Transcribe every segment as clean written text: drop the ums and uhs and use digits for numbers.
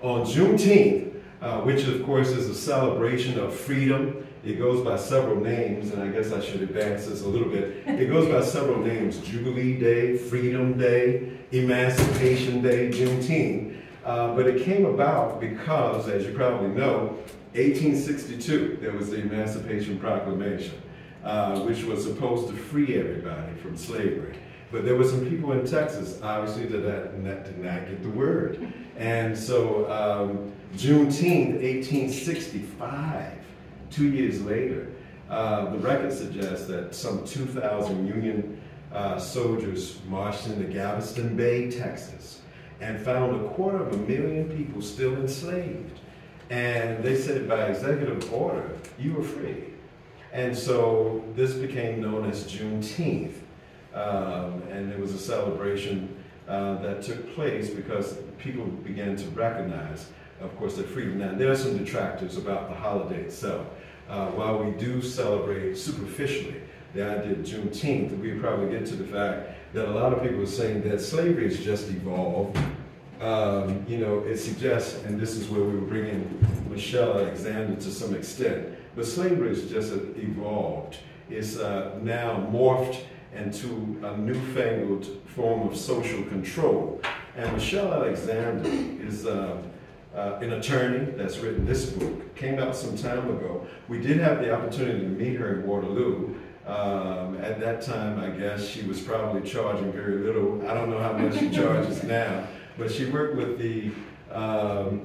on Juneteenth, which of course is a celebration of freedom. It goes by several names, and I guess I should advance this a little bit. It goes by several names: Jubilee Day, Freedom Day, Emancipation Day, Juneteenth. But it came about because, as you probably know, 1862, there was the Emancipation Proclamation, which was supposed to free everybody from slavery. But there were some people in Texas, obviously, that did not get the word. And so Juneteenth, 1865, 2 years later, the record suggests that some 2,000 Union soldiers marched into Galveston Bay, Texas, and found 250,000 people still enslaved. And they said by executive order, you were free. And so this became known as Juneteenth. And it was a celebration that took place because people began to recognize, of course, their freedom. Now, there are some detractors about the holiday itself. While we do celebrate superficially the idea of Juneteenth, we probably get to the fact that a lot of people are saying that slavery has just evolved. You know, it suggests, and this is where we were bringing Michelle Alexander to some extent, but slavery has just evolved. It's now morphed into a newfangled form of social control. And Michelle Alexander is an attorney that's written this book, came out some time ago. We did have the opportunity to meet her in Waterloo. At that time, I guess she was probably charging very little. I don't know how much she charges now, but she worked with the,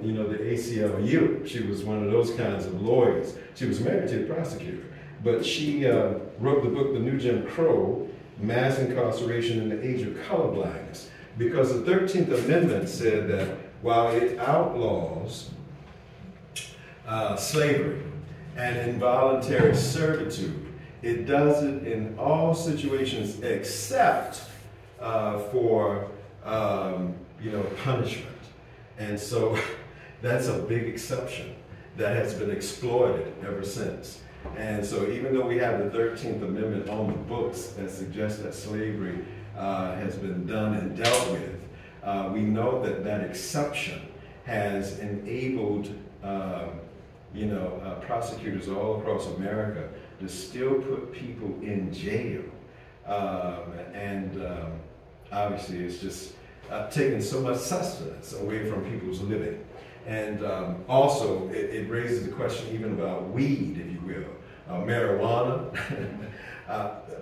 you know, the ACLU. She was one of those kinds of lawyers. She was married to a prosecutor, but she wrote the book, The New Jim Crow, Mass Incarceration in the Age of Colorblindness, because the 13th Amendment said that while it outlaws slavery and involuntary servitude, it does it in all situations except for you know, punishment. And so that's a big exception that has been exploited ever since. And so even though we have the 13th Amendment on the books that suggests that slavery has been done and dealt with, we know that that exception has enabled you know, prosecutors all across America to still put people in jail. Obviously it's just taking so much sustenance away from people's living. And also, it raises the question even about weed, if you will, marijuana.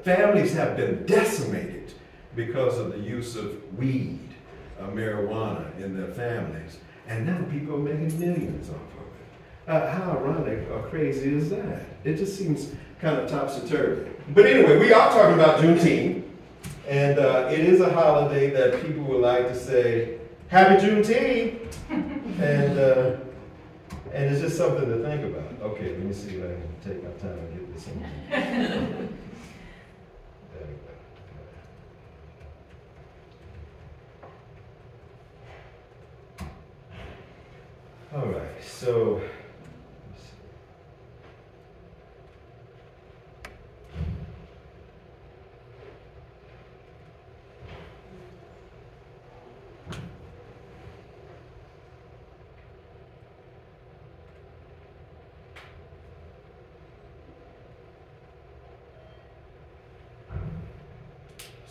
Families have been decimated because of the use of weed, marijuana in their families. And now people are making millions off of it. How ironic or crazy is that? It just seems kind of topsy-turvy. But anyway, we are talking about Juneteenth. And it is a holiday that people would like to say, Happy Juneteenth! And it's just something to think about. Okay, let me see if I can take my time and get this in. There we go. All right, so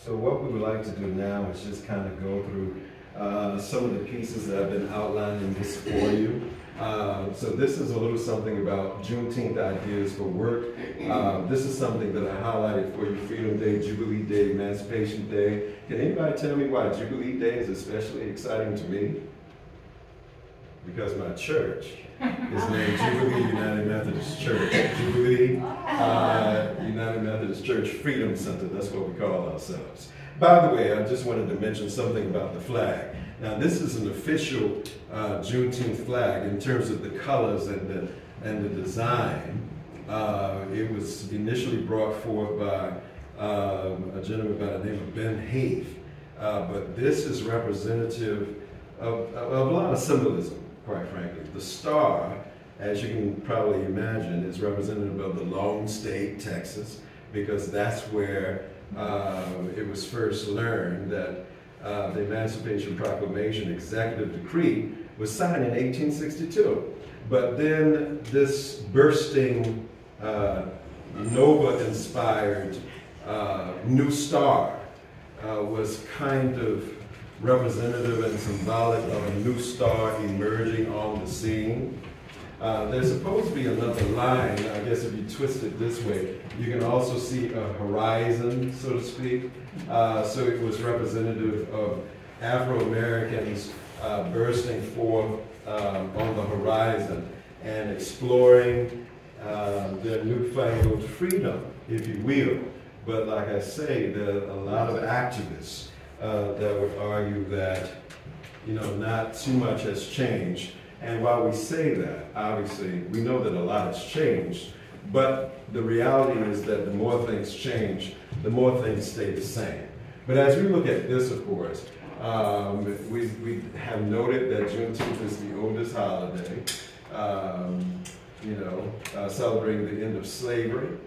So what we would like to do now is just kind of go through some of the pieces that I've been outlining this for you. So this is a little something about Juneteenth ideas for work. This is something that I highlighted for you: Freedom Day, Jubilee Day, Emancipation Day. Can anybody tell me why Jubilee Day is especially exciting to me? Because my church is named Jubilee United Methodist Church. Jubilee United Methodist Church Freedom Center, that's what we call ourselves. By the way, I just wanted to mention something about the flag. Now, this is an official Juneteenth flag in terms of the colors and the design. It was initially brought forth by a gentleman by the name of Ben Haith. But this is representative of a lot of symbolism, quite frankly. The star, as you can probably imagine, is representative of the Lone State, Texas, because that's where it was first learned that the Emancipation Proclamation executive decree was signed in 1862. But then this bursting, Nova-inspired new star was kind of representative and symbolic of a new star emerging on the scene. There's supposed to be another line. I guess if you twist it this way, you can also see a horizon, so to speak. So it was representative of Afro-Americans bursting forth on the horizon and exploring their newfangled freedom, if you will. But like I say, there are a lot of activists that would argue that, not too much has changed. And while we say that, obviously, we know that a lot has changed, but the reality is that the more things change, the more things stay the same. But as we look at this, of course, we have noted that Juneteenth is the oldest holiday, celebrating the end of slavery.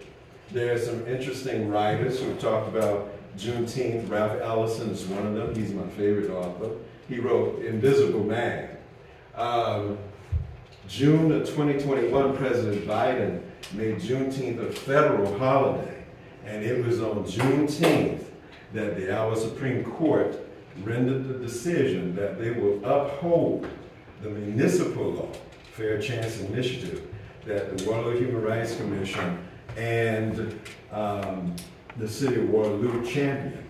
There are some interesting writers who have talked about Juneteenth. Ralph Ellison is one of them. He's my favorite author. He wrote Invisible Man. June of 2021, President Biden made Juneteenth a federal holiday, and it was on Juneteenth that the our Supreme Court rendered the decision that they will uphold the municipal law, Fair Chance Initiative, that the Waterloo Human Rights Commission and the city of Waterloo championed.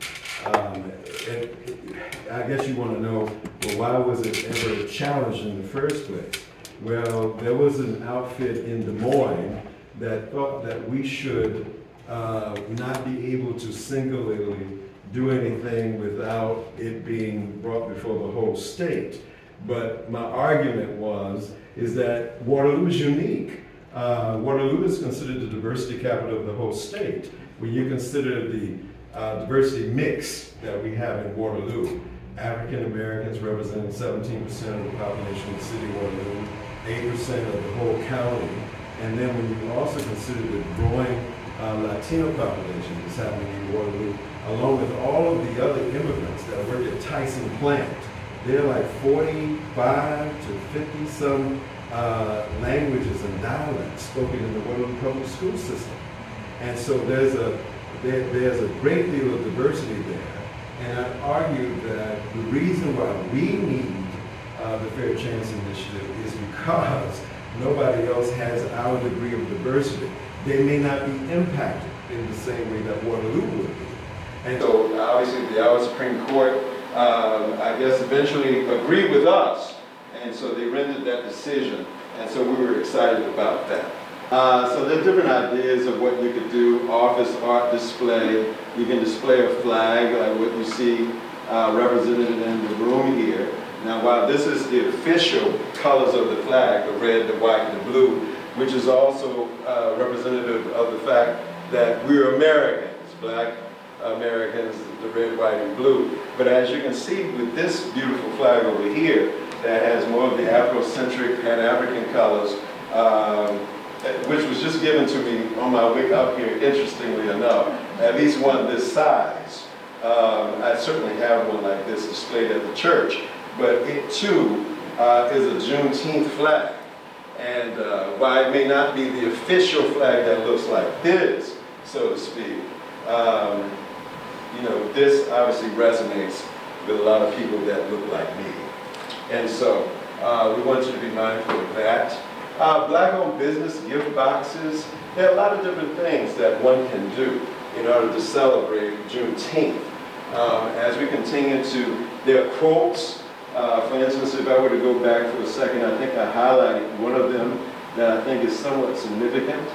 I guess you want to know, well, why was it ever challenged in the first place? Well, there was an outfit in Des Moines that thought that we should not be able to singularly do anything without it being brought before the whole state. But my argument is that Waterloo is unique. Waterloo is considered the diversity capital of the whole state. When you consider the diversity mix that we have in Waterloo, African Americans representing 17% of the population of the city of Waterloo, 8% of the whole county, and then when you also consider the growing Latino population that's happening in Waterloo, along with all of the other immigrants that work at Tyson Plant, there are like 45 to 50 some languages and dialects spoken in the Waterloo public school system. And so there's a great deal of diversity there. And I argue that the reason why we need the Fair Chance Initiative is because nobody else has our degree of diversity. They may not be impacted in the same way that Waterloo would be. And so obviously the our Supreme Court, I guess, eventually agreed with us. And so they rendered that decision. And so we were excited about that. So there's different ideas of what you could do. Office art display. You can display a flag like what you see represented in the room here. Now, while this is the official colors of the flag, the red, the white, and the blue, which is also representative of the fact that we're Americans, Black Americans, the red, white, and blue. But as you can see with this beautiful flag over here, that has more of the Afrocentric Pan-African colors, which was just given to me on my way up here, interestingly enough, at least one this size. I certainly have one like this displayed at the church, but it too is a Juneteenth flag. And while it may not be the official flag that looks like this, so to speak, this obviously resonates with a lot of people that look like me. And so we want you to be mindful of that. Black-owned business gift boxes. There are a lot of different things that one can do in order to celebrate Juneteenth. As we continue to, there are quotes. For instance, if I were to go back for a second, I think I highlighted one of them that I think is somewhat significant.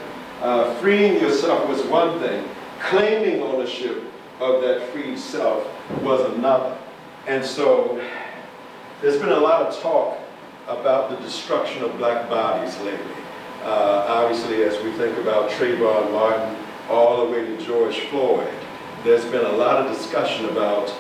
Freeing yourself was one thing. Claiming ownership of that freed self was another. And so there's been a lot of talk about the destruction of black bodies lately. Obviously, as we think about Trayvon Martin all the way to George Floyd, there's been a lot of discussion about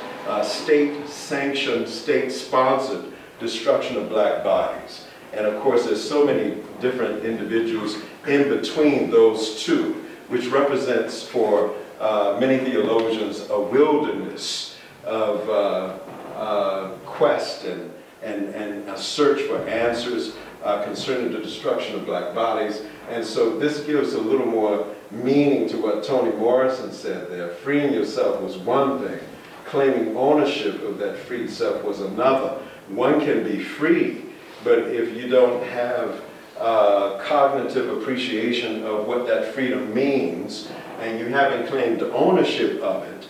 state-sanctioned, state-sponsored destruction of black bodies. And of course, there's so many different individuals in between those two, which represents for many theologians a wilderness of quest and and a search for answers concerning the destruction of black bodies. And so this gives a little more meaning to what Toni Morrison said there. Freeing yourself was one thing. Claiming ownership of that freed self was another. One can be free, but if you don't have cognitive appreciation of what that freedom means, and you haven't claimed ownership of it,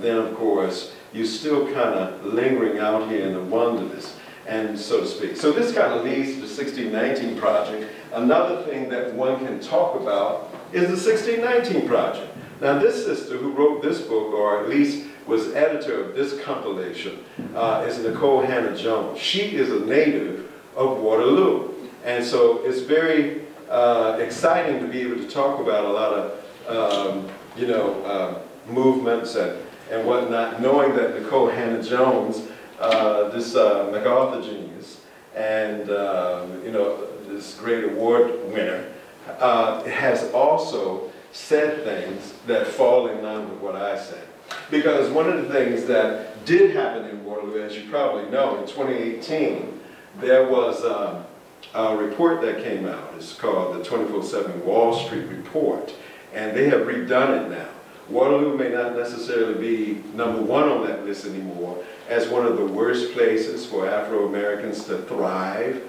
then of course you're still kind of lingering out here in the wilderness, and so to speak. So this kind of leads to the 1619 Project. Another thing that one can talk about is the 1619 Project. Now this sister who wrote this book, or at least was editor of this compilation, is Nicole Hannah-Jones. She is a native of Waterloo. And so it's very exciting to be able to talk about a lot of, movements and whatnot, knowing that Nicole Hannah-Jones, this MacArthur genius, and this great award winner, has also said things that fall in line with what I said. Because one of the things that did happen in Waterloo, as you probably know, in 2018, there was a report that came out. It's called the 24/7 Wall Street Report, and they have redone it now. Waterloo may not necessarily be number one on that list anymore as one of the worst places for Afro-Americans to thrive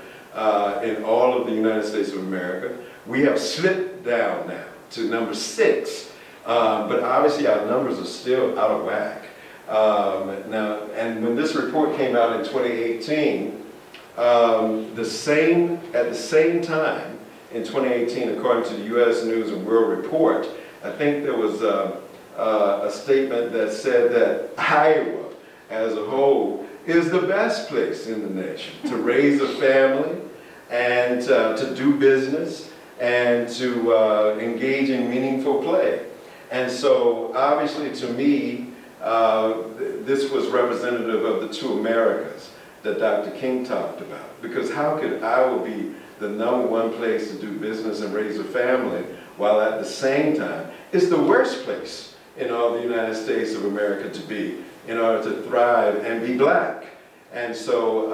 in all of the United States of America. We have slipped down now to number 6, but obviously our numbers are still out of whack. Now, and when this report came out in 2018, at the same time, in 2018, according to the U.S. News and World Report, I think there was a statement that said that Iowa, as a whole, is the best place in the nation to raise a family and to do business and to engage in meaningful play. And so, obviously, to me, this was representative of the two Americas that Dr. King talked about. Because how could Iowa be the #1 place to do business and raise a family, while at the same time it's the worst place in all the United States of America to be in order to thrive and be black? And so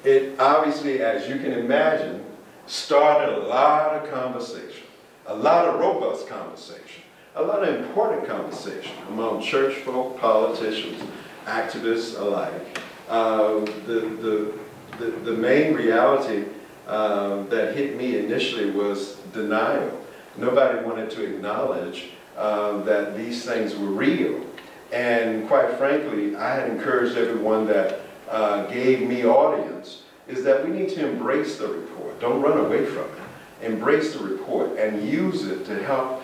it obviously, as you can imagine, started a lot of conversation, a lot of robust conversation, a lot of important conversation among church folk, politicians, activists alike. The main reality that hit me initially was denial. Nobody wanted to acknowledge that these things were real. And quite frankly, I had encouraged everyone that gave me audience is that we need to embrace the report. Don't run away from it. Embrace the report and use it to help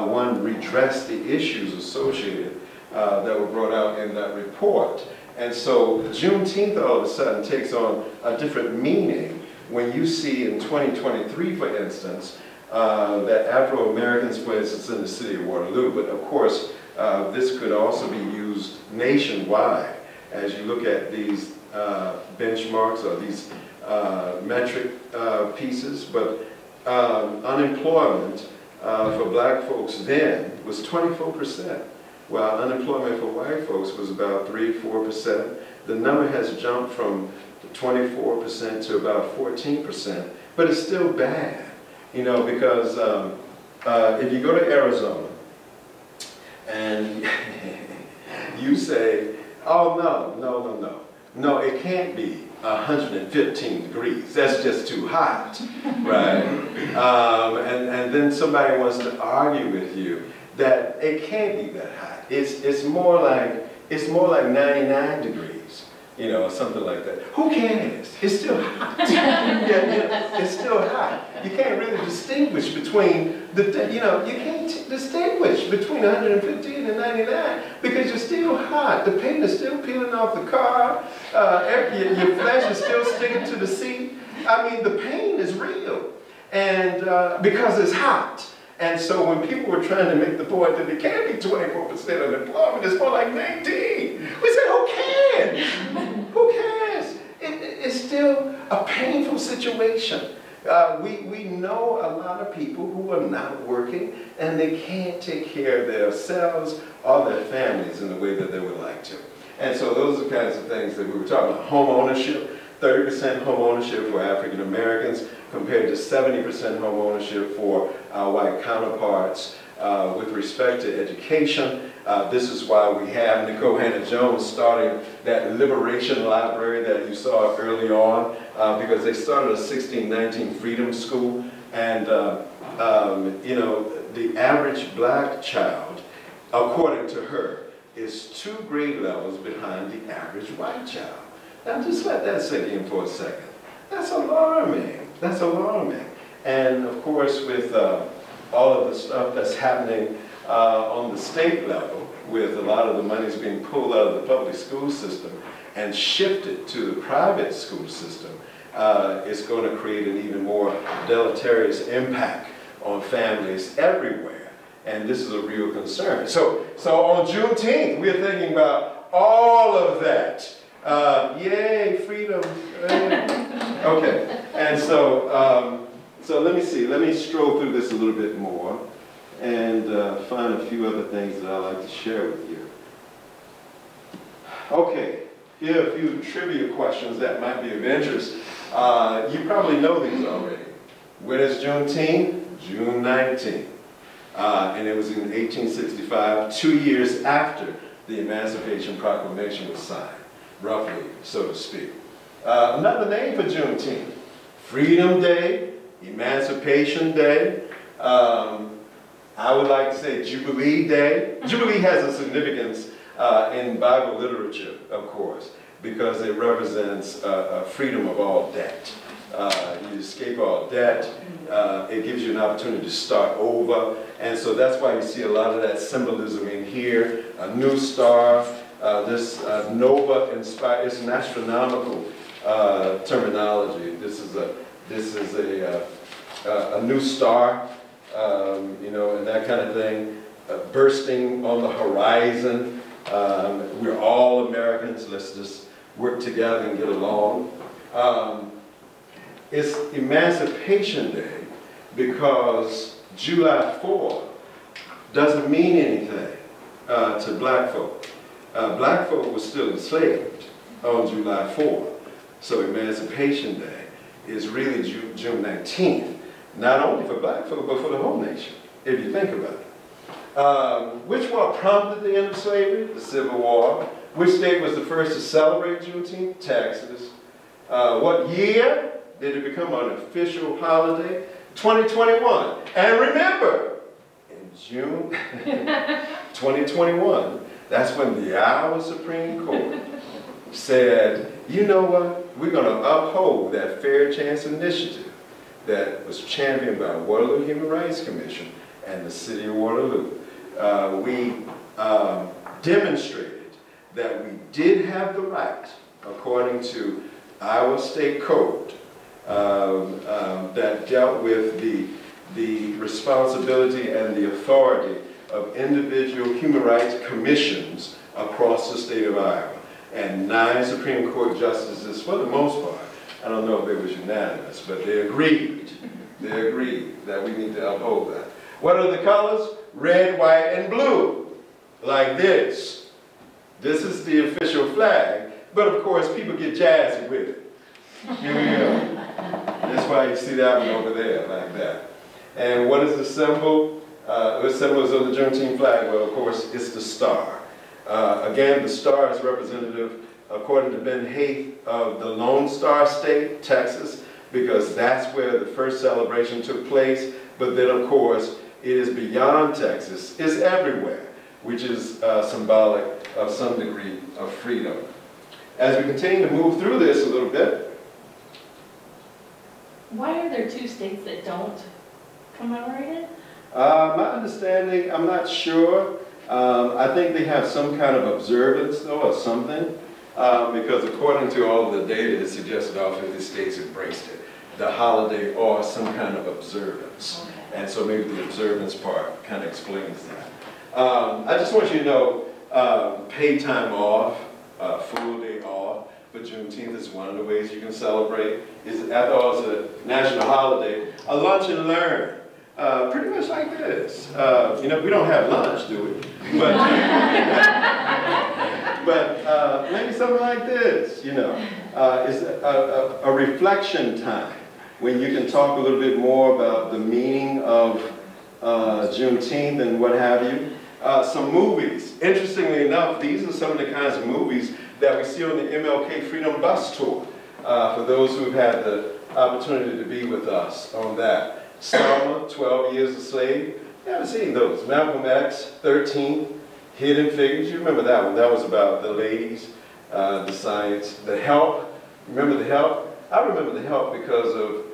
one redress the issues associated that were brought out in that report. And so Juneteenth all of a sudden takes on a different meaning when you see in 2023, for instance, that Afro-Americans, for instance, in the city of Waterloo, but of course, this could also be used nationwide as you look at these benchmarks or these metric pieces. But unemployment for black folks then was 24%, while unemployment for white folks was about 3–4%. The number has jumped from 24% to about 14%, but it's still bad, because if you go to Arizona and you say, oh no, it can't be 115 degrees, that's just too hot, right? And then somebody wants to argue with you that it can't be that hot. It's more like 99 degrees, something like that. Who cares? It's still hot. It's still hot. You can't really distinguish between you can't distinguish between 115 and 99 because you're still hot. The paint is still peeling off the car. Your flesh is still sticking to the seat. I mean, the pain is real, and because it's hot. And so when people were trying to make the point that it can't be 24% unemployment, it's more like 19. We said, who cares? Who cares? It's still a painful situation. We know a lot of people who are not working and they can't take care of themselves or their families in the way that they would like to. And so those are the kinds of things that we were talking about. Home ownership, 30% home ownership for African Americans compared to 70% home ownership for our white counterparts. With respect to education, this is why we have Nicole Hannah-Jones starting that Liberation Library that you saw early on, because they started a 1619 Freedom School, and you know, the average black child, according to her, is 2 grade levels behind the average white child. Now just let that sink in for a second. That's alarming. That's alarming. And of course, with all of the stuff that's happening on the state level, with a lot of the monies being pulled out of the public school system and shifted to the private school system, it's going to create an even more deleterious impact on families everywhere. And this is a real concern. So on Juneteenth, we're thinking about all of that. Yay, freedom. Okay, and so let me see. Let me stroll through this a little bit more and find a few other things that I'd like to share with you. Okay, here are a few trivia questions that might be of interest. You probably know these already. When is Juneteenth? June 19th. And it was in 1865, 2 years after the Emancipation Proclamation was signed, roughly, so to speak. Another name for Juneteenth: Freedom Day, Emancipation Day. I would like to say Jubilee Day. Jubilee has a significance in Bible literature, of course, because it represents freedom of all debt. You escape all debt. It gives you an opportunity to start over. And so that's why you see a lot of that symbolism in here. A new star, this nova inspired, it's an astronomical terminology. This is a new star, you know, and that kind of thing, bursting on the horizon. We're all Americans. Let's just work together and get along. It's Emancipation Day because July 4th doesn't mean anything to black folk. Black folk were still enslaved on July 4th. So Emancipation Day is really June 19th, not only for black folk, but for the whole nation, if you think about it. Which war prompted the end of slavery? The Civil War. Which state was the first to celebrate Juneteenth? Texas. What year did it become an official holiday? 2021. And remember, in June 2021, that's when the Iowa Supreme Court said, you know what, we're going to uphold that fair chance initiative that was championed by Waterloo Human Rights Commission and the city of Waterloo. We demonstrated that we did have the right, according to Iowa State Code, that dealt with the responsibility and the authority of individual human rights commissions across the state of Iowa. And 9 Supreme Court justices, for the most part, I don't know if it was unanimous, but they agreed that we need to uphold that. What are the colors? Red, white, and blue, like this. This is the official flag, but of course people get jazzy with it. Here we go. That's why you see that one over there, like that. And what is the symbol? The symbol is of the Juneteenth flag. Well, of course, it's the star. Again, the star is representative, according to Ben Haith, of the Lone Star State, Texas, because that's where the first celebration took place. But then, of course, it is beyond Texas. It's everywhere, which is symbolic of some degree of freedom. As we continue to move through this a little bit. Why are there 2 states that don't commemorate it? My understanding, I'm not sure. I think they have some kind of observance, though, or something, because according to all of the data, it suggests that all 50 states embraced it, the holiday or some kind of observance. Okay. And so maybe the observance part kind of explains that. I just want you to know, paid time off, full day off for Juneteenth is one of the ways you can celebrate. After all, it's a national holiday, a lunch and learn. Pretty much like this. You know, we don't have lunch, do we? But But maybe something like this, you know, is a reflection time when you can talk a little bit more about the meaning of Juneteenth and what have you. Some movies. Interestingly enough, these are some of the kinds of movies that we see on the MLK Freedom Bus Tour. For those who've had the opportunity to be with us on that. Selma, 12 Years a Slave. You haven't seen those. Malcolm X, 13, Hidden Figures. You remember that one. That was about the ladies, the science. The Help. Remember The Help? I remember The Help because of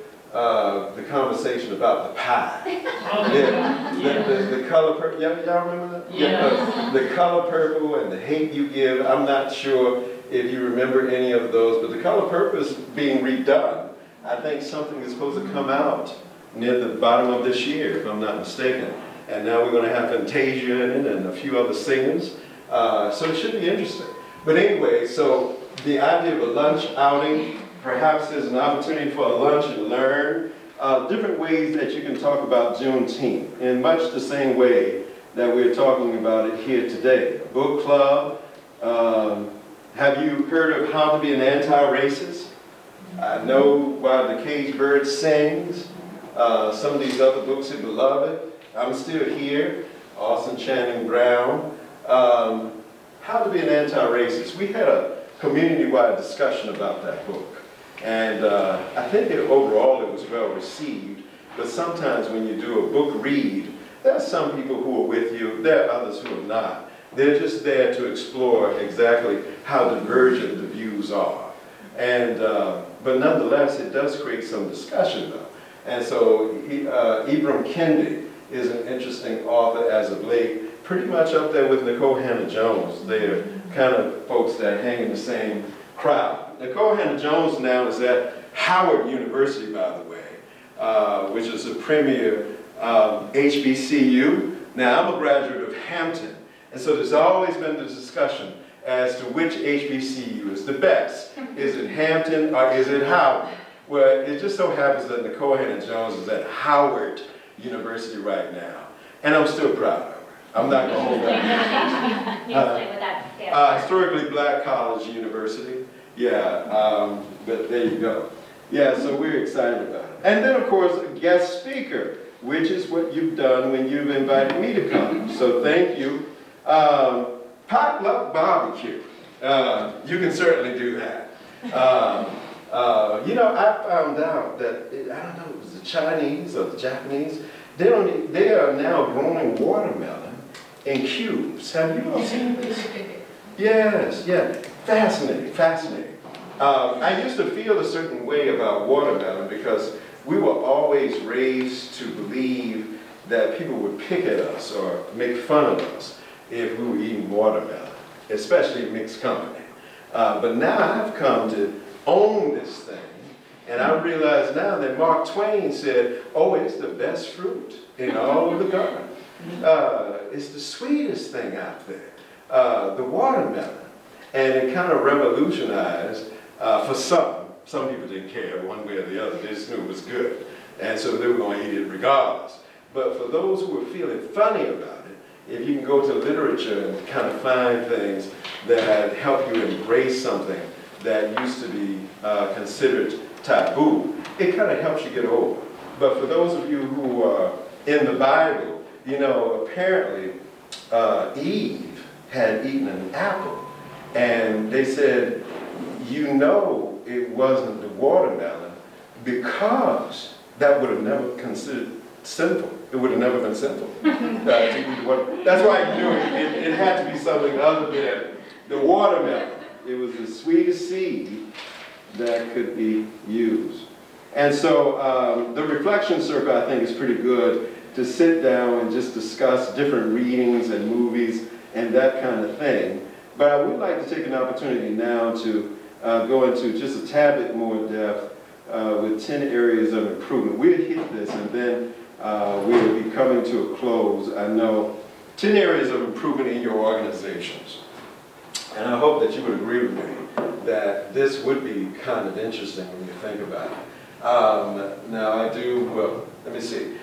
the conversation about the pie. The color purple. Y'all remember that? Yeah. The color purple and the hate you give. I'm not sure if you remember any of those, but the color purple is being redone. I think something is supposed to come out near the bottom of this year, if I'm not mistaken. And now we're going to have Fantasia in it and a few other singers. So it should be interesting. But anyway, so the idea of a lunch outing, perhaps there's an opportunity for a lunch and learn. Different ways that you can talk about Juneteenth in much the same way that we're talking about it here today. A book club. Have you heard of How to Be an Anti-Racist? I know While the Caged Bird Sings. Some of these other books are beloved. I'm Still Here. Austin Channing Brown. How to Be an Anti-Racist. We had a community-wide discussion about that book. And I think that overall it was well received, but sometimes when you do a book read, there are some people who are with you, there are others who are not. They're just there to explore exactly how divergent the views are. And, but nonetheless, it does create some discussion though. And so Ibram Kendi is an interesting author as of late, pretty much up there with Nicole Hannah-Jones. They're kind of folks that hang in the same crowd. Nicole Hannah-Jones now is at Howard University, by the way, which is a premier HBCU. Now, I'm a graduate of Hampton, and so there's always been the discussion as to which HBCU is the best. Is it Hampton or is it Howard? Well, it just so happens that Nicole Hannah-Jones is at Howard University right now, and I'm still proud of her. I'm not going to hold that. Historically Black College University. Yeah, but there you go. Yeah, so we're excited about it. And then, of course, a guest speaker, which is what you've done when you've invited me to come. So thank you. Potluck barbecue. You can certainly do that. You know, I found out that, I don't know, it was the Chinese or the Japanese, they are now growing watermelon in cubes. Have you all seen this? Yes, yeah. Fascinating, fascinating. I used to feel a certain way about watermelon because we were always raised to believe that people would pick at us or make fun of us if we were eating watermelon, especially in mixed company. But now I've come to own this thing, and I realize now that Mark Twain said, oh, it's the best fruit in all of the garden. It's the sweetest thing out there, the watermelon. And it kind of revolutionized, for some people didn't care one way or the other, they just knew it was good. And so they were going to eat it regardless. But for those who were feeling funny about it, if you can go to literature and kind of find things that help you embrace something that used to be considered taboo, it kind of helps you get over. But for those of you who are in the Bible, you know, apparently Eve had eaten an apple. And they said, you know it wasn't the watermelon because that would have never considered sinful. It would have never been sinful. That's why I knew it had to be something other than the watermelon. It was the sweetest seed that could be used. And so the reflection circle, I think, is pretty good to sit down and just discuss different readings and movies and that kind of thing. But I would like to take an opportunity now to go into just a tad bit more depth with 10 areas of improvement. We'll hit this and then we'll be coming to a close. I know 10 areas of improvement in your organizations. And I hope that you would agree with me that this would be kind of interesting when you think about it. Now I do, well, let me see.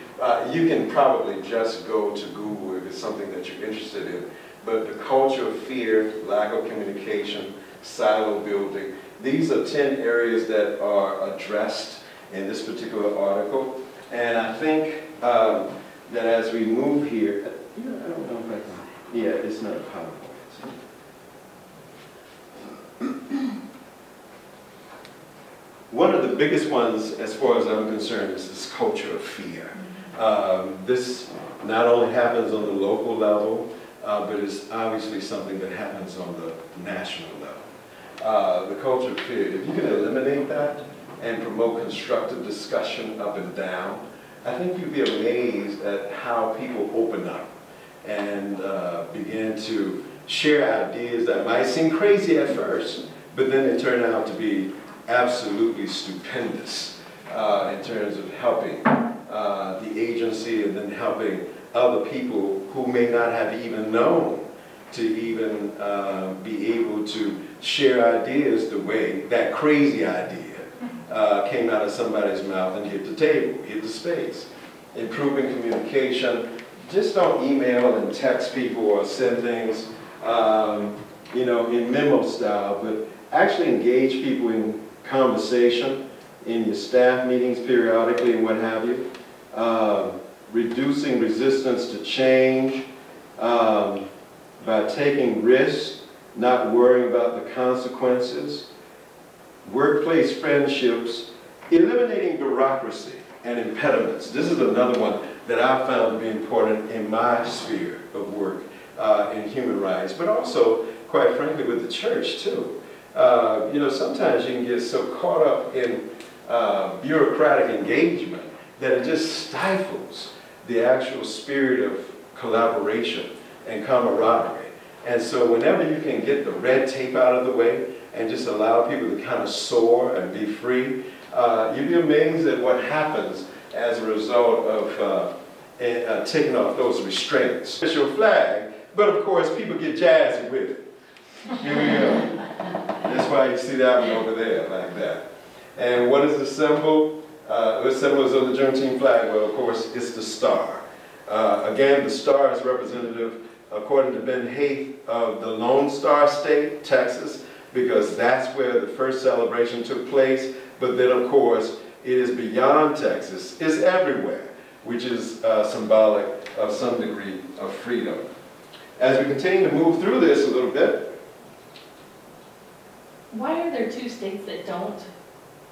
You can probably just go to Google if it's something that you're interested in but the culture of fear, lack of communication, silo building, these are 10 areas that are addressed in this particular article. And I think that as we move here, I don't know if I can, yeah, it's not a PowerPoint. One of the biggest ones, as far as I'm concerned, is this culture of fear. This not only happens on the local level, but it's obviously something that happens on the national level. The culture of fear, if you can eliminate that and promote constructive discussion up and down, I think you'd be amazed at how people open up and begin to share ideas that might seem crazy at first, but then they turn out to be absolutely stupendous in terms of helping the agency and then helping other people who may not have even known to even be able to share ideas the way that crazy idea came out of somebody's mouth and hit the table, hit the space. Improving communication. Just don't email and text people or send things, you know, in memo style, but actually engage people in conversation in your staff meetings periodically and what have you. Reducing resistance to change by taking risks, not worrying about the consequences. Workplace friendships, eliminating bureaucracy and impediments. This is another one that I found to be important in my sphere of work in human rights, but also, quite frankly, with the church too. You know, sometimes you can get so caught up in bureaucratic engagement that it just stifles the actual spirit of collaboration and camaraderie. And so whenever you can get the red tape out of the way and just allow people to kind of soar and be free, you'd be amazed at what happens as a result of taking off those restraints. It's your flag, but of course people get jazzy with it. Here we go. That's why you see that one over there like that. And what is the symbol? What symbol is on the Juneteenth flag? Well, of course, it's the star. Again, the star is representative, according to Ben Haight, of the Lone Star State, Texas, because that's where the first celebration took place. But then, of course, it is beyond Texas. It's everywhere, which is symbolic of some degree of freedom. As we continue to move through this a little bit, why are there 2 states that don't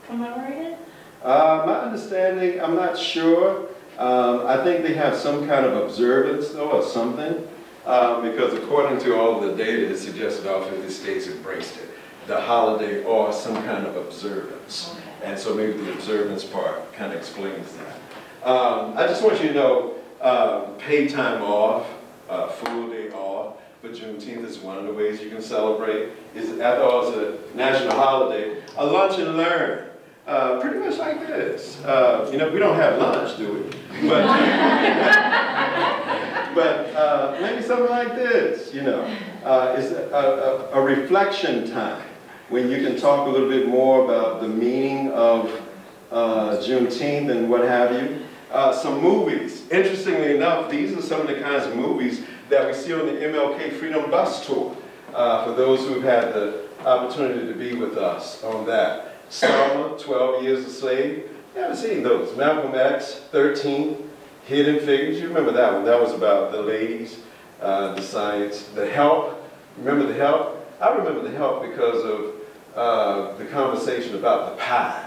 commemorate it? my understanding, I'm not sure. I think they have some kind of observance, though, or something, because according to all of the data, it suggests that all 50 states embraced it, the holiday or some kind of observance. Okay. And so maybe the observance part kind of explains that. I just want you to know, paid time off, full day off, but Juneteenth is one of the ways you can celebrate. It's, after all, it's a national holiday, a lunch and learn. Pretty much like this. You know, we don't have lunch, do we? But, but maybe something like this, you know. It's a reflection time when you can talk a little bit more about the meaning of Juneteenth and what have you. Some movies. Interestingly enough, these are some of the kinds of movies that we see on the MLK Freedom Bus Tour. For those who've had the opportunity to be with us on that. Selma, 12 Years a Slave. You haven't seen those. Malcolm X, 13, Hidden Figures. You remember that one. That was about the ladies, the science. The Help. Remember The Help? I remember The Help because of the conversation about the pie.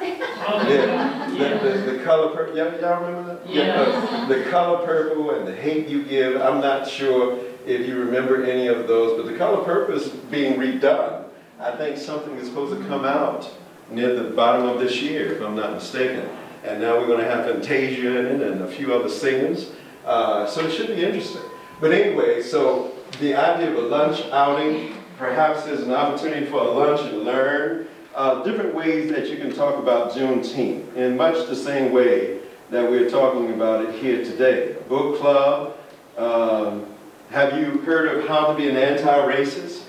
Yeah. The color purple. Y'all remember that? Yeah. The color purple and the hate you give. I'm not sure if you remember any of those, but the color purple is being redone. I think something is supposed to come out near the bottom of this year, if I'm not mistaken. And now we're going to have Fantasia in it and a few other singers. So it should be interesting. But anyway, so the idea of a lunch outing, perhaps there's an opportunity for a lunch and learn. Different ways that you can talk about Juneteenth in much the same way that we're talking about it here today. Book club. Have you heard of How to Be an Anti-Racist?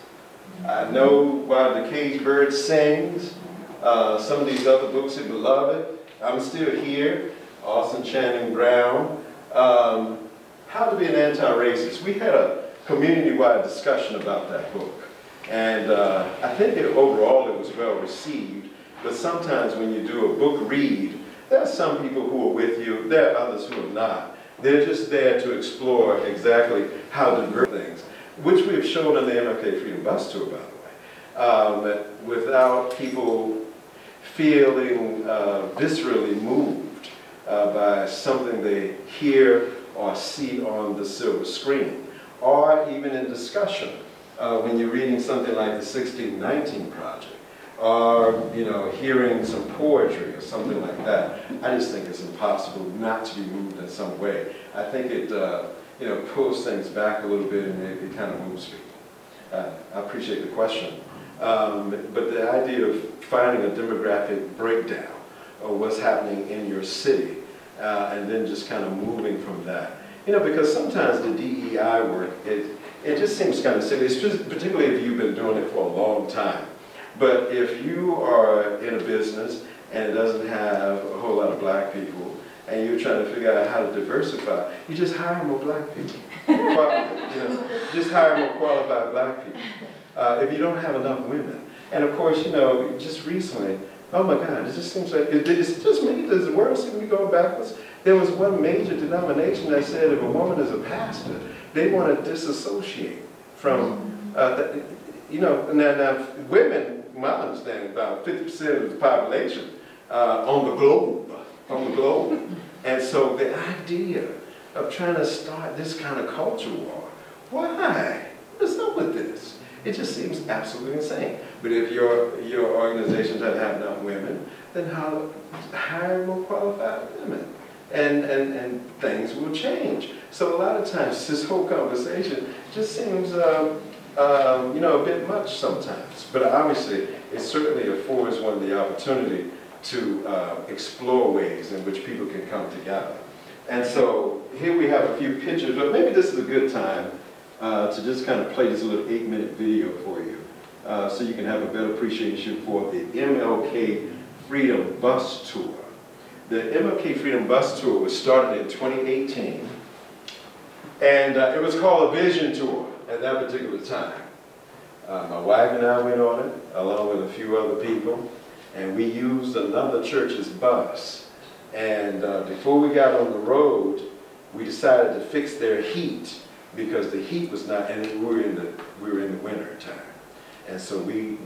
I know Why the Caged Bird Sings. Some of these other books, Beloved, I'm Still Here, Austin Channing Brown. How to Be an Anti-Racist. We had a community-wide discussion about that book. And I think that overall it was well received, but sometimes when you do a book read, there are some people who are with you, there are others who are not. They're just there to explore exactly how to do things, which we have shown on the MLK Freedom Bus Tour, by the way, without people feeling viscerally moved by something they hear or see on the silver screen, or even in discussion when you're reading something like the 1619 Project, or hearing some poetry or something like that. I just think it's impossible not to be moved in some way. I think it pulls things back a little bit, and it kind of moves people. I appreciate the question. But the idea of finding a demographic breakdown of what's happening in your city, and then just kind of moving from that. Because sometimes the DEI work, it just seems kind of silly, particularly if you've been doing it for a long time. But if you are in a business and it doesn't have a whole lot of black people, and you're trying to figure out how to diversify, you just hire more black people. Just hire more qualified black people. If you don't have enough women. And of course, just recently, oh my God, it just seems like, it's just me, does the world seem to be going backwards? There was one major denomination that said if a woman is a pastor, they want to disassociate from, now women, my understanding, about 50% of the population on the globe. And so the idea of trying to start this kind of culture war, why? What's up with this? It just seems absolutely insane. But if your organization doesn't have enough women, then hire more qualified women. And things will change. So a lot of times this whole conversation just seems a bit much sometimes. But obviously it certainly affords one the opportunity to explore ways in which people can come together. And so here we have a few pictures, but maybe this is a good time to just kind of play this little 8-minute video for you so you can have a better appreciation for the MLK Freedom Bus Tour. The MLK Freedom Bus Tour was started in 2018, and it was called a vision tour at that particular time. My wife and I went on it, along with a few other people, and we used another church's bus. And before we got on the road, we decided to fix their heat, because the heat was not, and we were in the winter time. And so we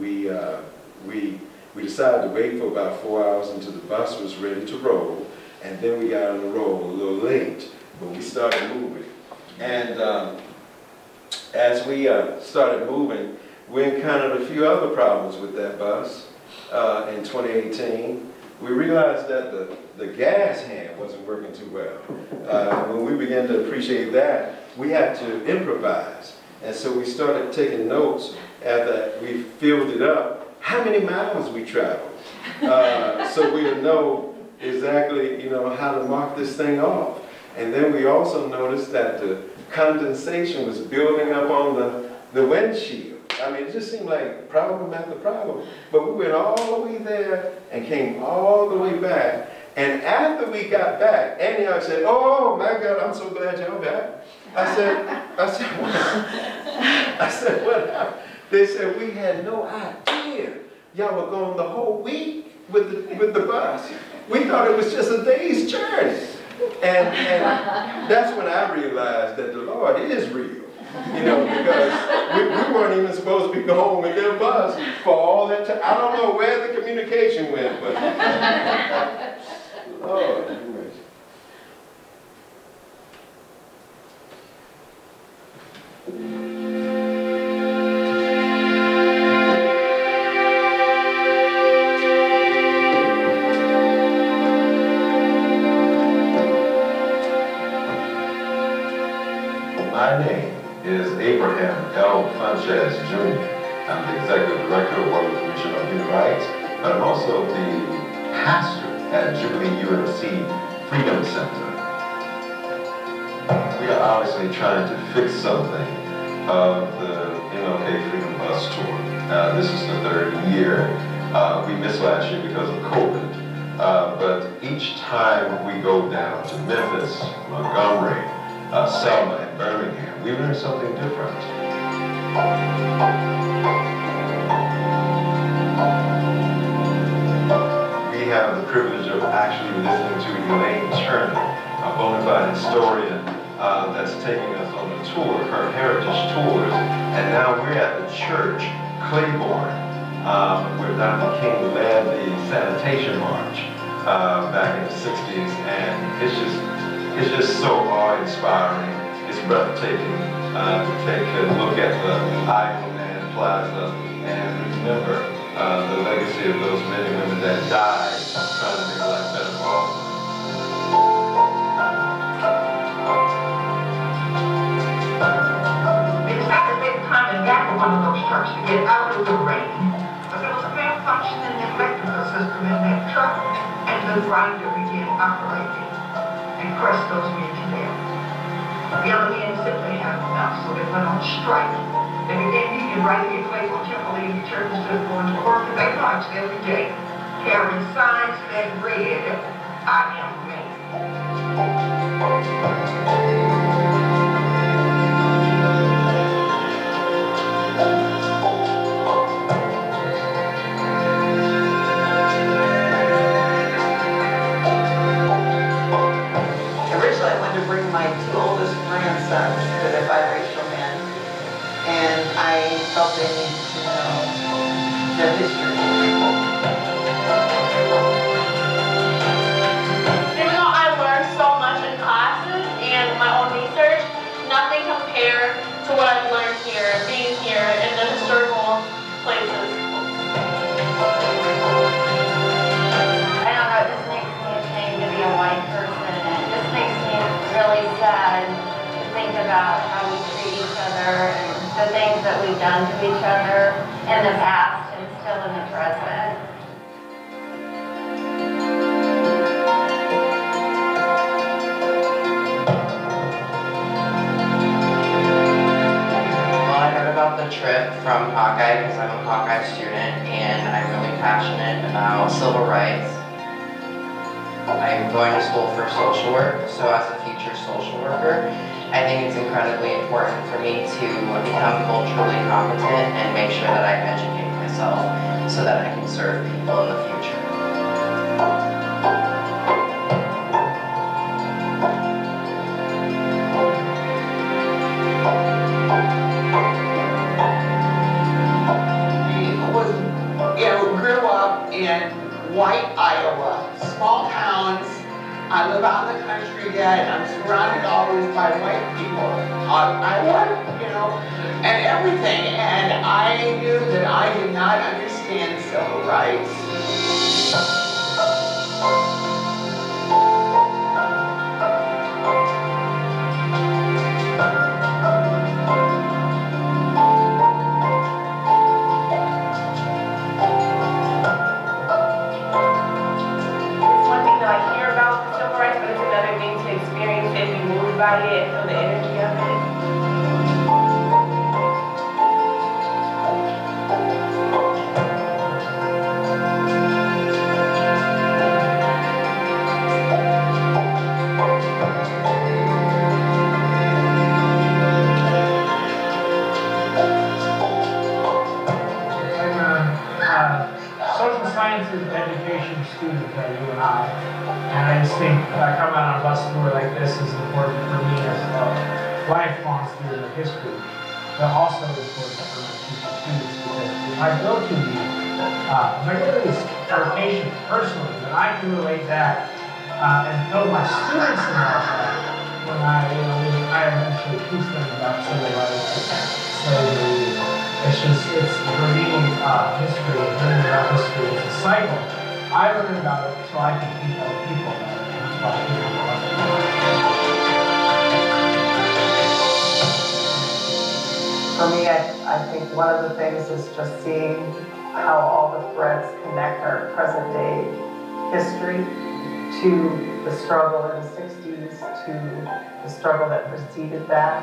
decided to wait for about 4 hours until the bus was ready to roll, and then we got on the roll a little late, but we started moving. And as we started moving, we encountered a few other problems with that bus in 2018. We realized that the gas hand wasn't working too well. When we began to appreciate that, we had to improvise. And so we started taking notes after we filled it up, how many miles we traveled, so we would know exactly, how to mark this thing off. And then we also noticed that the condensation was building up on the windshield. I mean, it just seemed like problem after problem. But we went all the way there and came all the way back. And after we got back, Annie said, "Oh my God, I'm so glad you're back." I said, "What happened?" They said, "We had no idea y'all were going the whole week with the bus. We thought it was just a day's journey." And that's when I realized that the Lord is real. Because we weren't even supposed to be going with their bus for all that time. I don't know where the communication went, but Lord, have mercy. My name is Abraham Funchess, Jr. I'm the Executive Director of World Commission on Human Rights, but I'm also the pastor at Jubilee UNC Freedom Center. We are obviously trying to fix something of the MLK Freedom Bus Tour. This is the 3rd year. We missed last year because of COVID. But each time we go down to Memphis, Montgomery, Selma and Birmingham. We learned something different. We have the privilege of actually listening to Elaine Turner, a bona fide historian that's taking us on a tour, her heritage tours. And now we're at the church, Claiborne, where Dr. King led the sanitation march back in the 60s. And it's just so awe-inspiring. It's breathtaking to take a look at the Island Plaza and remember the legacy of those men and women that died trying to make life better for all of us. They decided to take time and back to one of those trucks to get out of the rain. But there was a malfunction in the electrical system in that truck, and the grinder began operating. And crushed those men to death. The other men simply had enough, so they went on strike. They began meeting right here at Claiborne Temple in the church instead of going to work, and they marched every day, carrying signs that read, "I am man." My two oldest grandsons to the biracial men, and I felt they needed to know their history. Even though I learned so much in classes and my own research, nothing compared to what I've learned here, being here in the historical places. I don't know, it just makes me ashamed to be a white person, and it just makes me really sad to think about how we treat each other and the things that we've done to each other in the past and still in the present. Well, I heard about the trip from Hawkeye because I'm a Hawkeye student and I'm really passionate about civil rights. I'm going to school for social work, so as a future social worker, I think it's incredibly important for me to become culturally competent and make sure that I educate myself so that I can serve people in the future. Grew up in white Iowa, small towns. I live out in the country yet. I'm surrounded always by white people. Iowa, and everything. And I knew that I did not understand civil rights. By it, for the energy of it. Social sciences education student at UNI, and I just think coming on a bus tour like this is important for me as a lifelong student of history, but also important for my future students, because if I go to these locations personally, then I can relate that and build my students in that when I eventually teach them about civil rights and slavery. It's for me, history, learning about history is a cycle. I learn about it so I can teach other people about it. That's why For me, I think one of the things is just seeing how all the threads connect our present day history to the struggle in the 60s, to the struggle that preceded that,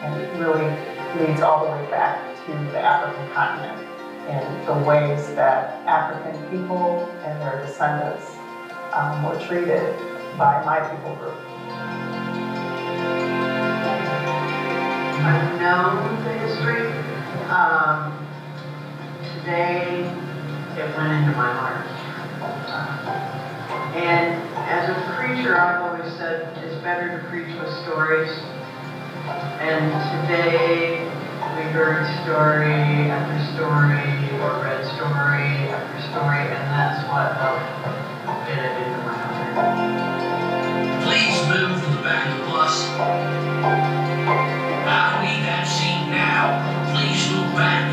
and it really leads all the way back to the African continent and the ways that African people and their descendants were treated by my people group. I've known the history. Today, it went into my heart. And as a preacher, I've always said it's better to preach with stories. And today, we heard story after story, or read story after story, and that's what helped get it into my heart. Please move to the back of the bus. I need that seat now. Please move back.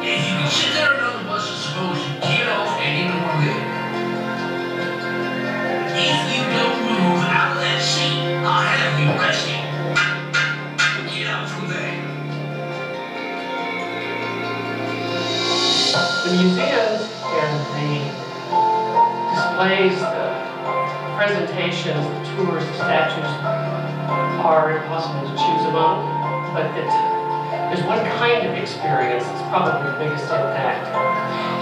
If you can sit there another bus is supposed to get off and into one good. If you don't move out of that seat, I'll have you arrested. Get up from there. The museums and the displays, the presentations, the tours, the statues are impossible to choose among, but that there's one kind of experience that's probably the biggest impact,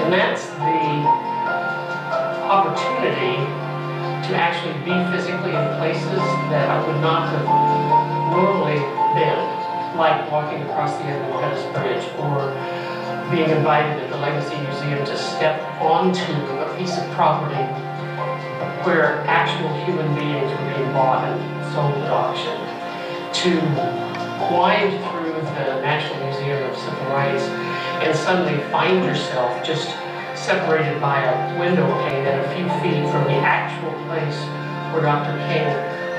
and that's the opportunity to actually be physically in places that I would not have normally been, like walking across the Edmund Pettus Bridge or being invited at the Legacy Museum to step onto a piece of property where actual human beings were being bought and sold at auction, to wind through the National Museum of Civil Rights and suddenly find yourself just separated by a window pane and a few feet from the actual place where Dr. King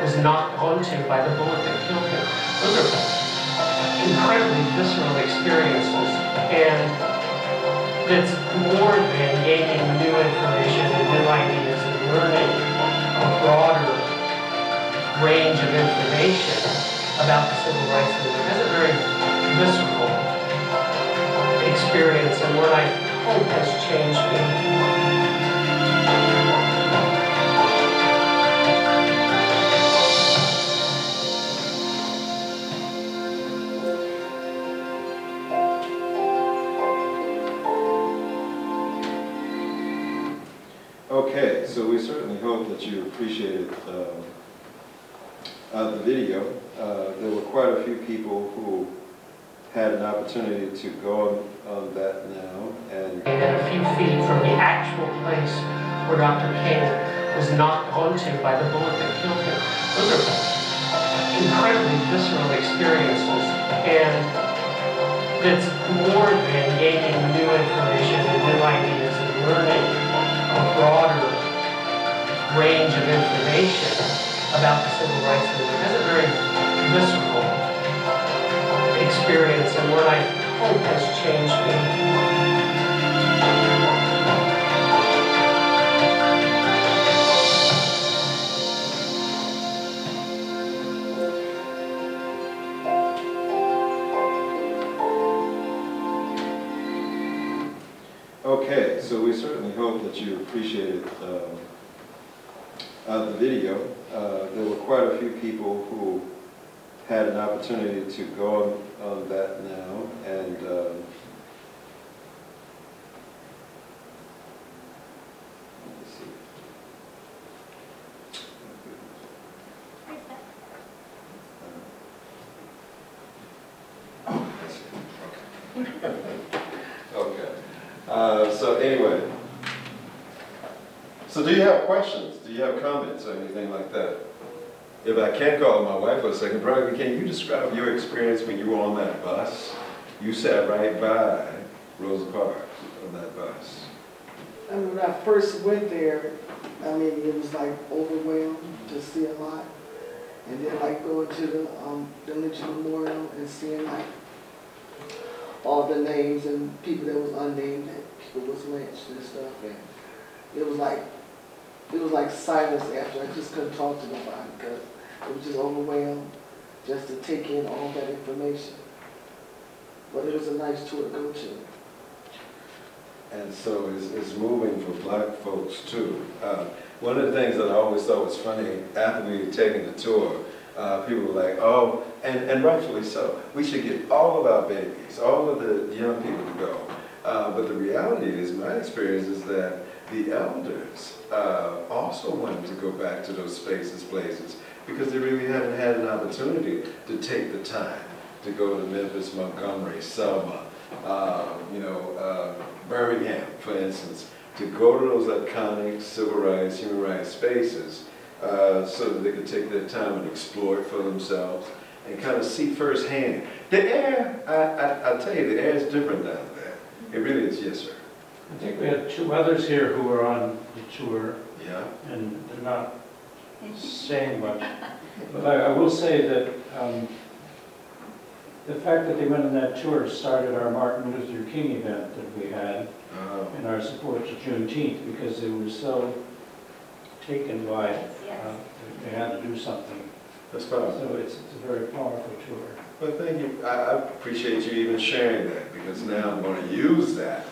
was knocked onto by the bullet that killed him. Those are incredibly visceral experiences, and that's more than gaining new information and new ideas and learning a broader range of information about the civil rights movement. That's a very visceral experience, and what I hope has changed me. Okay, so we certainly hope that you appreciated the video. There were quite a few people who had an opportunity to go on that now. And a few feet from the actual place where Dr. King was knocked onto by the bullet that killed him. Those are incredibly visceral experiences, and that's more than gaining new information and new ideas and learning a broader range of information about the civil rights movement. That's a very visceral experience, and what I hope has changed me. Okay, so we certainly hope that you appreciated the video. There were quite a few people who had an opportunity to go on that now, and let's see. Okay. So anyway, so do you have questions? Do you have comments or anything like that? If I can call my wife for a second, Brian, can you describe your experience when you were on that bus? You sat right by Rosa Parks on that bus. I mean, when I first went there, I mean, it was like overwhelmed to see a lot. And then like going to the Lynching Memorial and seeing like all the names and people that was unnamed, that people was lynched and stuff. And it was like silence after. I just couldn't talk to nobody because it was just overwhelmed just to take in all that information. But it was a nice tour to go to. And so it's moving for black folks too. One of the things that I always thought was funny, after we had taken the tour, people were like, oh, and rightfully so, we should get all of our babies, all of the young people to go. But the reality is, my experience is that the elders also wanted to go back to those spaces, places, because they really hadn't had an opportunity to take the time to go to Memphis, Montgomery, Selma, Birmingham, for instance, to go to those iconic civil rights, human rights spaces so that they could take their time and explore it for themselves and kind of see firsthand. The air, I'll tell you, the air is different down there. It really is, yes, sir. I think we had 2 others here who were on the tour. Yeah. And they're not saying much. But I will say that the fact that they went on that tour started our Martin Luther King event that we had in our support to Juneteenth, because they were so taken by they had to do something. That's powerful. So it's a very powerful tour. Well, thank you. I appreciate you even sharing that, because now I'm going to use that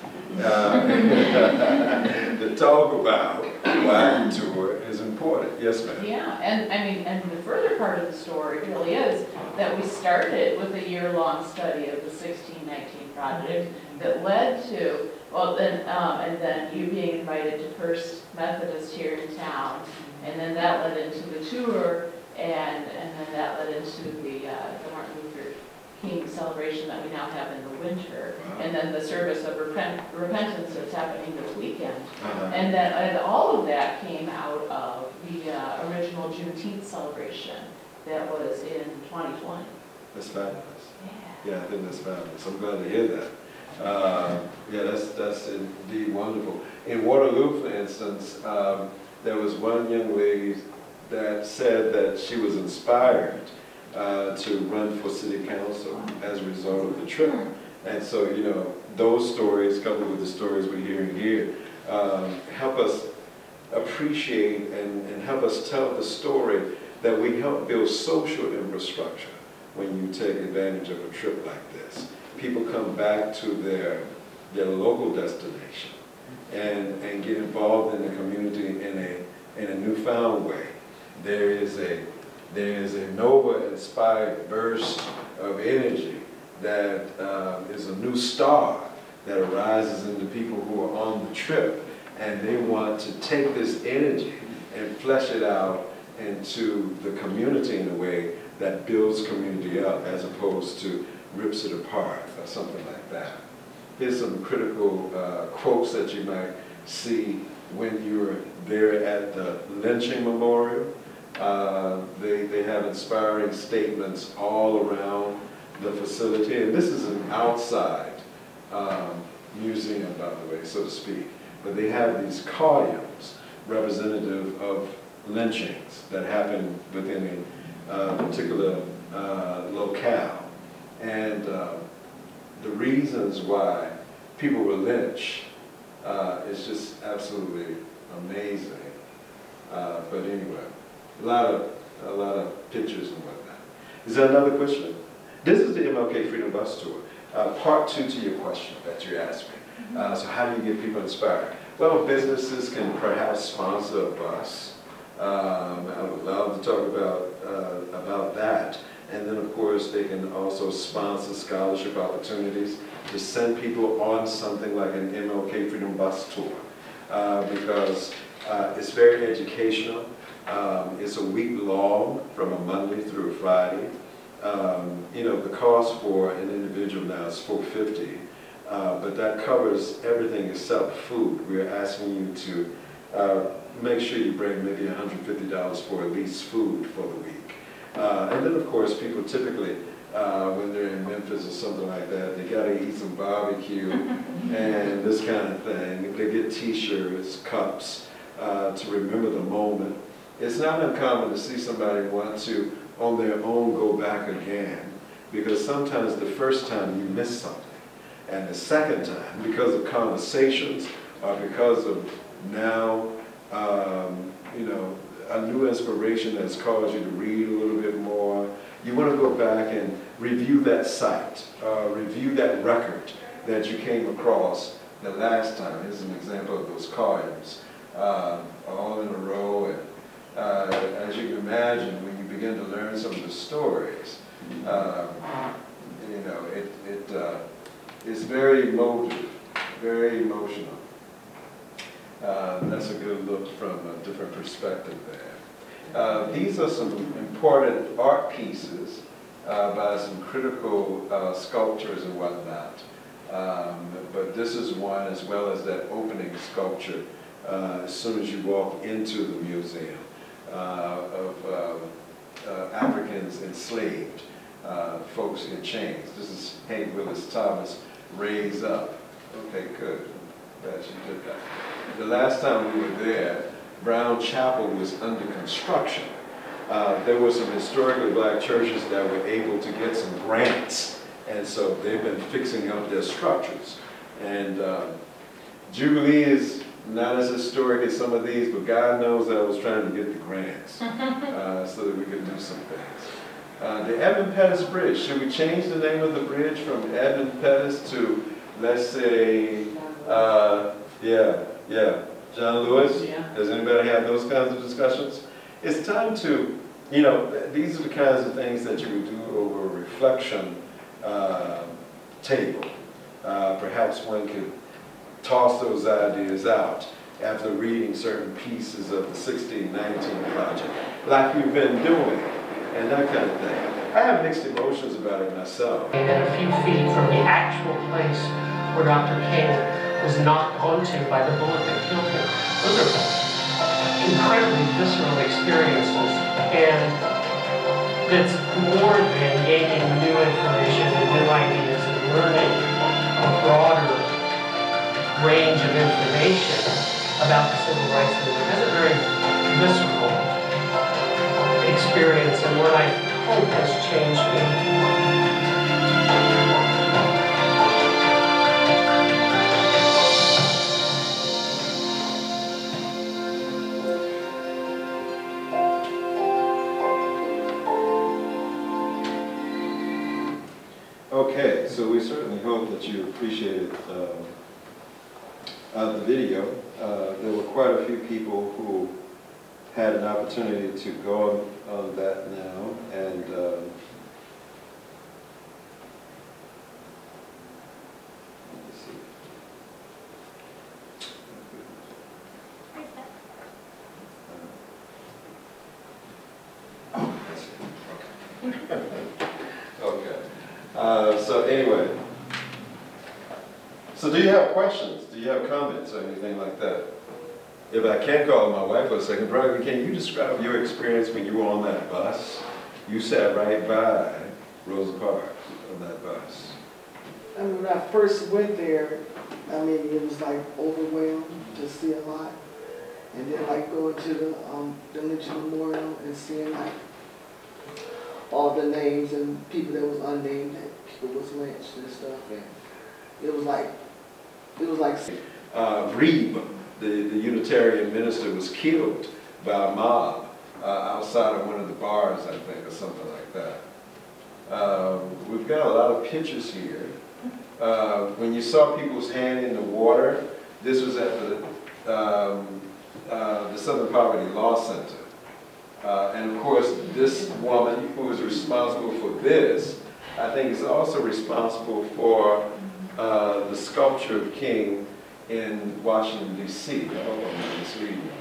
to talk about why the tour is important. Yes, ma'am. Yeah, and I mean, and the further part of the story really is that we started with a year-long study of the 1619 project that led to, well, then, and then you being invited to First Methodist here in town, and then that led into the tour, and then that led into the Martin Luther King celebration that we now have in the winter, and then the service of repentance that's happening this weekend. And then and all of that came out of the original Juneteenth celebration that was in 2020. That's fabulous. Yeah, I think that's fabulous. I'm glad to hear that. Yeah, that's indeed wonderful. In Waterloo, for instance, there was one young lady that said that she was inspired to run for city council as a result of the trip. And so, you know, those stories, coupled with the stories we're hearing here, help us appreciate and help us tell the story that we help build social infrastructure when you take advantage of a trip like this. People come back to their local destination and get involved in the community in a newfound way. There is a Nova-inspired burst of energy that is a new star that arises in the people who are on the trip, and they want to take this energy and flesh it out into the community in a way that builds community up as opposed to rips it apart or something like that. Here's some critical quotes that you might see when you're there at the lynching memorial. They have inspiring statements all around the facility, and this is an outside museum, by the way, so to speak. But they have these columns representative of lynchings that happen within a particular locale. And the reasons why people were lynched is just absolutely amazing. But anyway, a lot of pictures and whatnot. Is there another question? This is the MLK Freedom Bus Tour. Part 2 to your question that you asked me. So how do you get people inspired? Well, businesses can perhaps sponsor a bus. I would love to talk about that. And then, of course, they can also sponsor scholarship opportunities to send people on something like an MLK Freedom Bus Tour because it's very educational. It's a week long from a Monday through a Friday. You know, the cost for an individual now is $450, but that covers everything except food. We're asking you to make sure you bring maybe $150 for at least food for the week. And then, of course, people typically, when they're in Memphis or something like that, they gotta eat some barbecue and this kind of thing. They get t-shirts, cups, to remember the moment. It's not uncommon to see somebody want to, on their own, go back again, because sometimes the first time you miss something, and the second time, because of conversations, or because of now, you know, a new inspiration that's caused you to read a little bit more. You want to go back and review that site, review that record that you came across the last time. Here's an example of those columns, all in a row. And as you can imagine, when you begin to learn some of the stories, you know, it's very emotive, very emotional. That's a good look from a different perspective there. These are some important art pieces by some critical sculptors and whatnot. But this is one, as well as that opening sculpture as soon as you walk into the museum of Africans enslaved, folks in chains. This is Hank Willis Thomas, Raise Up. Okay, good. I'm glad you did that. The last time we were there, Brown Chapel was under construction. There were some historically black churches that were able to get some grants, and so they've been fixing up their structures. And Jubilee is not as historic as some of these, but God knows I was trying to get the grants so that we could do some things. The Edmund Pettus Bridge, should we change the name of the bridge from Edmund Pettus to, let's say, John Lewis? Yeah. Does anybody have those kinds of discussions? It's time to, you know, these are the kinds of things that you would do over a reflection table. Perhaps one could toss those ideas out after reading certain pieces of the 1619 project, like we've been doing, and that kind of thing. I have mixed emotions about it myself. And a few feet from the actual place where Dr. King was knocked onto by the bullet that killed him. Those are incredibly visceral experiences, and it's more than gaining new information and new ideas and learning a broader range of information about the civil rights movement. It's a very visceral experience, and one I hope has changed me. Okay, so we certainly hope that you appreciated the video. There were quite a few people who had an opportunity to go on that now, and let's see. Okay. So anyway, so do you have questions? Do you have comments or anything like that? If I can call my wife for a second, Brian, can you describe your experience when you were on that bus? You sat right by Rosa Parks on that bus. I mean, when I first went there, I mean, it was like overwhelmed to see a lot. And then like going to the Lynching Memorial and seeing like all the names and people that was unnamed, that people was lynched and stuff. And it was like Reeb, the Unitarian minister, was killed by a mob outside of one of the bars, I think, or something like that. We've got a lot of pictures here. When you saw people's hand in the water, this was at the Southern Poverty Law Center. And of course, this woman who is responsible for this, I think is also responsible for the sculpture of King in Washington, D.C. I hope I'm not misleading you.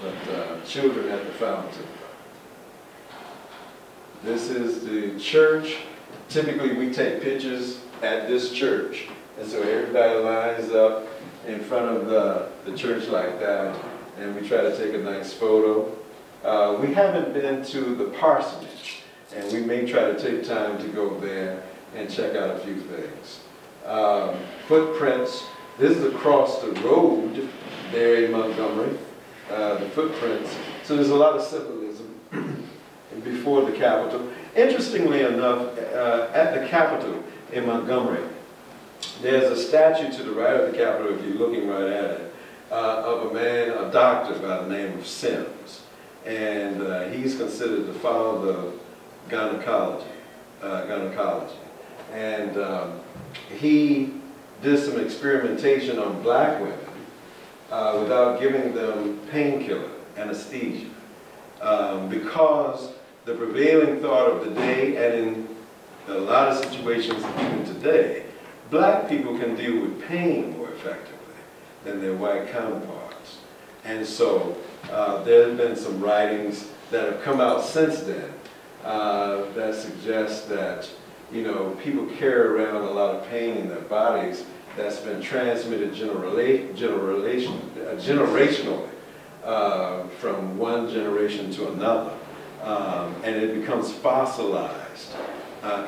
But Children at the Fountain. This is the church. Typically, we take pictures at this church. And so everybody lines up in front of the church like that, and we try to take a nice photo. We haven't been to the parsonage, and we may try to take time to go there and check out a few things. Footprints. This is across the road there in Montgomery, the footprints. So there's a lot of symbolism before the Capitol. Interestingly enough, at the Capitol in Montgomery, there's a statue to the right of the Capitol, if you're looking right at it, of a man, a doctor by the name of Sims. And he's considered the father of gynecology. And he did some experimentation on black women without giving them painkiller, anesthesia. Because the prevailing thought of the day, and in a lot of situations even today, black people can deal with pain more effectively than their white counterparts. And so there have been some writings that have come out since then that suggest that, you know, people carry around a lot of pain in their bodies that's been transmitted generationally from one generation to another. And it becomes fossilized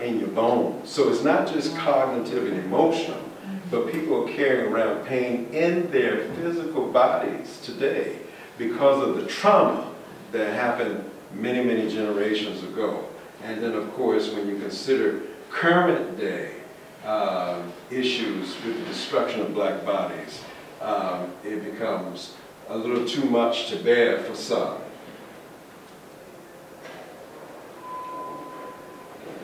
in your bones. So it's not just cognitive and emotional, but people are carrying around pain in their physical bodies today because of the trauma that happened many, many generations ago. And then, of course, when you consider current day issues with the destruction of black bodies, it becomes a little too much to bear for some.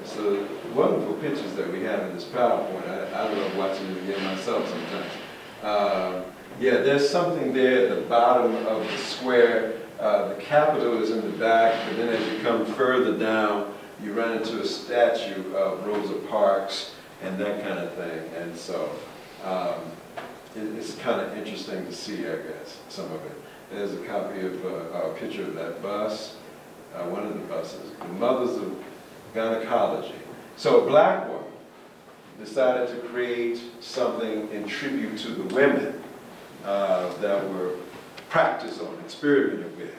So wonderful pictures that we have in this PowerPoint. I love watching it again myself sometimes. Yeah, there's something there at the bottom of the square. The Capitol is in the back, but then as you come further down, you run into a statue of Rosa Parks and that kind of thing. And so it's kind of interesting to see, I guess, some of it. There's a copy of a picture of that bus, one of the buses, the Mothers of Gynecology. So a black woman decided to create something in tribute to the women that were practiced on, experimented with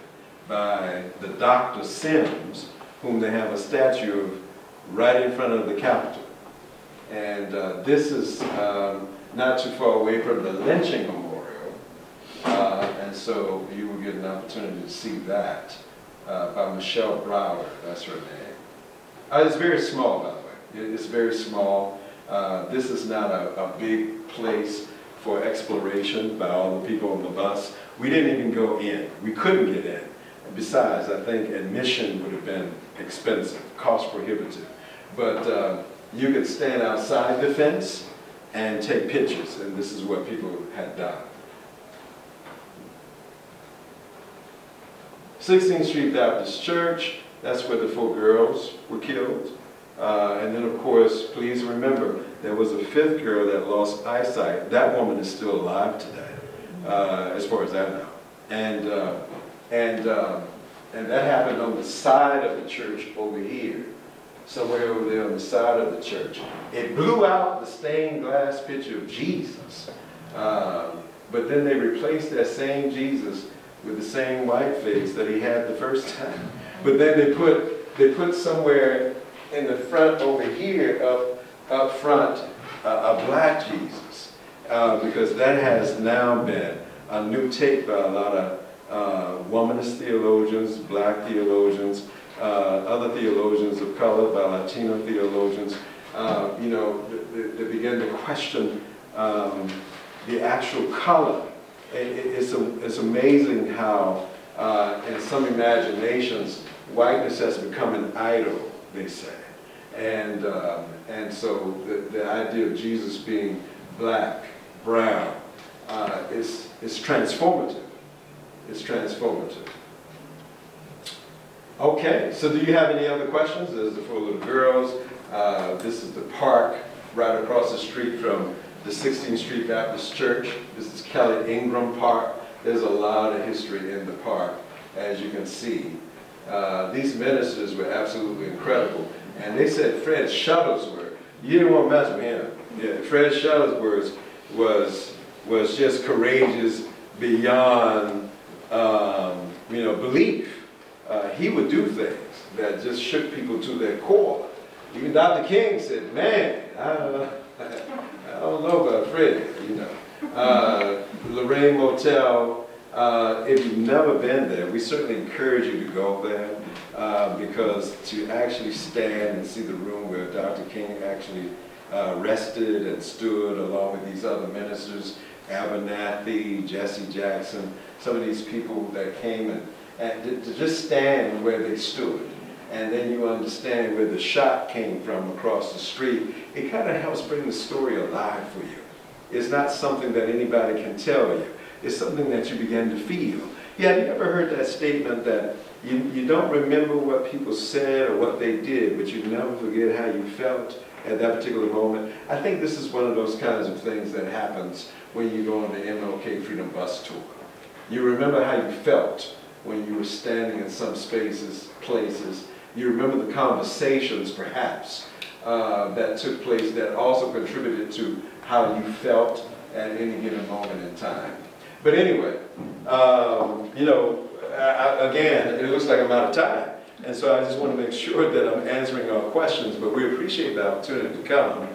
by the Dr. Sims, whom they have a statue of right in front of the Capitol. And this is not too far away from the lynching memorial. And so you will get an opportunity to see that by Michelle Broward, that's her name. It's very small, by the way. It's very small. This is not a big place for exploration by all the people on the bus. We didn't even go in. We couldn't get in. Besides, I think admission would have been expensive, cost prohibitive. But you could stand outside the fence and take pictures, and this is what people had done. 16th Street Baptist Church, that's where the 4 girls were killed. And then, of course, please remember, there was a 5th girl that lost eyesight. That woman is still alive today, as far as I know. And that happened on the side of the church over here, somewhere over there on the side of the church. It blew out the stained glass picture of Jesus, but then they replaced that same Jesus with the same white face that he had the first time. But then they put somewhere in the front over here, up front, a black Jesus, because that has now been a new take by a lot of womanist theologians, black theologians, other theologians of color, by Latino theologians. You know, they begin to question the actual color. It's amazing how, in some imaginations, whiteness has become an idol, they say. And so the idea of Jesus being black, brown, is transformative. It's transformative. Okay, so do you have any other questions? There's the 4 little girls. This is the park right across the street from the 16th Street Baptist Church. This is Kelly Ingram Park. There's a lot of history in the park, as you can see. These ministers were absolutely incredible. And they said Fred Shuttlesworth, you didn't want to mess with him. Yeah, Fred Shuttlesworth was just courageous beyond you know, belief. He would do things that just shook people to their core. Even Dr. King said, man, I don't know about Fred, you know. Lorraine Motel, if you've never been there, we certainly encourage you to go there, because to actually stand and see the room where Dr. King actually rested and stood along with these other ministers, Abernathy, Jesse Jackson, some of these people that came and to just stand where they stood. And then you understand where the shot came from across the street. It kind of helps bring the story alive for you. It's not something that anybody can tell you. It's something that you begin to feel. Yeah, have you ever heard that statement that You don't remember what people said or what they did, but you never forget how you felt at that particular moment. I think this is one of those kinds of things that happens when you go on the MLK Freedom Bus Tour. You remember how you felt when you were standing in some spaces, places. You remember the conversations, perhaps, that took place that also contributed to how you felt at any given moment in time. But anyway, you know, again, it looks like I'm out of time. And so I just want to make sure that I'm answering all questions, but we appreciate the opportunity to come.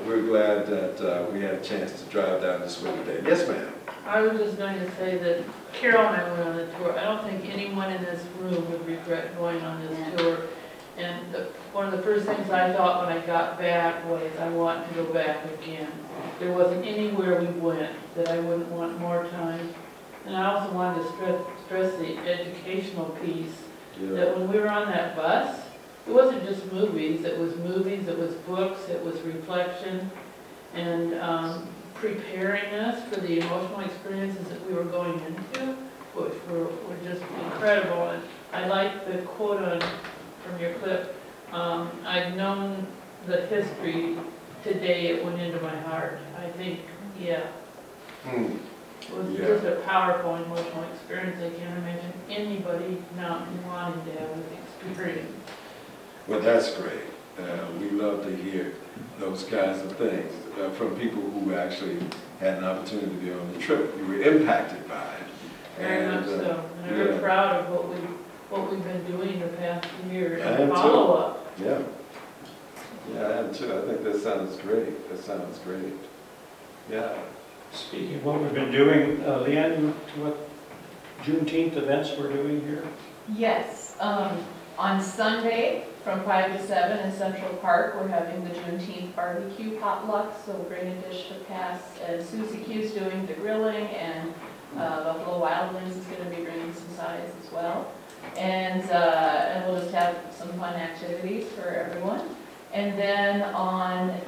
We're glad that we had a chance to drive down this way today. Yes, ma'am. I was just going to say that Carol and I went on the tour. I don't think anyone in this room would regret going on this tour. And one of the first things I thought when I got back was, I want to go back again. There wasn't anywhere we went that I wouldn't want more time. And I also wanted to stress the educational piece. Yeah. That when we were on that bus, it wasn't just movies, it was books, it was reflection, and preparing us for the emotional experiences that we were going into, which were just incredible. And I like the quote from your clip, I've known the history, today it went into my heart. I think, yeah. It was just a powerful emotional experience. I can't imagine anybody not wanting to have this experience. Well, that's great. We love to hear those kinds of things from people who actually had an opportunity to be on the trip. You were impacted by it. Very much so. And I'm very proud of what we've been doing the past year and follow-up. Yeah. Yeah, I am too. I think that sounds great. That sounds great. Yeah. Speaking of what we've been doing, Leanne, what Juneteenth events we're doing here? Yes. On Sunday from 5 to 7 in Central Park, we're having the Juneteenth barbecue potluck, so bring a dish to pass. And Susie Q's doing the grilling, and Buffalo Wild Wings is going to be bringing some sides as well. And we'll just have some fun activities for everyone. And then on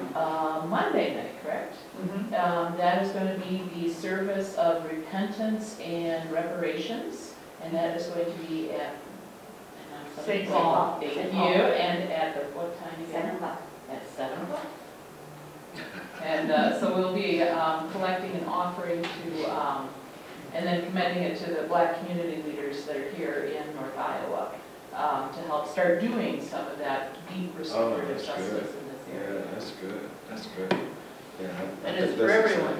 Monday night, correct? Mm-hmm. That is going to be the service of repentance and reparations, and that is going to be at St. Paul. Thank you. And at what time again? 7 o'clock. At 7 o'clock. And so we'll be collecting an offering to, and then commending it to the Black community leaders that are here in North Iowa to help start doing some of that deep restorative justice in this area. Yeah, that's good. That's good. Yeah, and it's for everyone.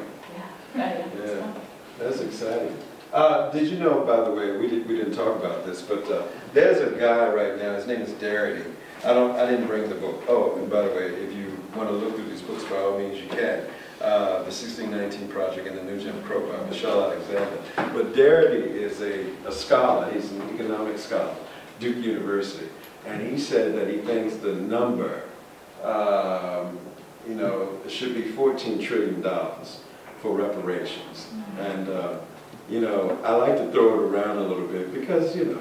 Yeah. That's exciting. Did you know, by the way, we didn't talk about this, but there's a guy right now, his name is Darity. I didn't bring the book. Oh, and by the way, if you want to look through these books, by all means you can. The 1619 Project and the New Jim Crow by Michelle Alexander. But Darity is a scholar, he's an economic scholar, Duke University. And he said that he thinks the number, you know, should be $14 trillion for reparations. And you know, I like to throw it around a little bit because, you know,